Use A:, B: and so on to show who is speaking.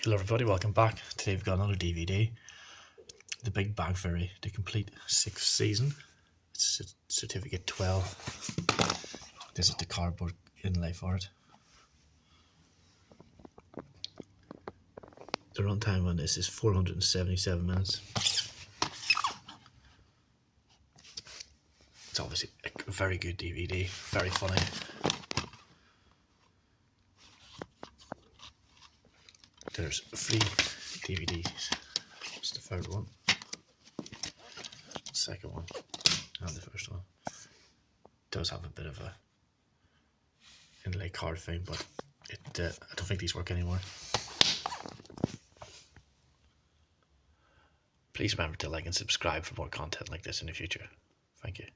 A: Hello everybody, welcome back. Today we've got another DVD, The Big Bang Theory, the complete 6th season. It's certificate 12. This is the cardboard inlay for it. The runtime on this is 477 minutes. It's obviously a very good DVD, very funny. There's 3 DVDs. It's the third one, the second one, and the first one. It does have a bit of a inlay card thing, but I don't think these work anymore. Please remember to like and subscribe for more content like this in the future. Thank you.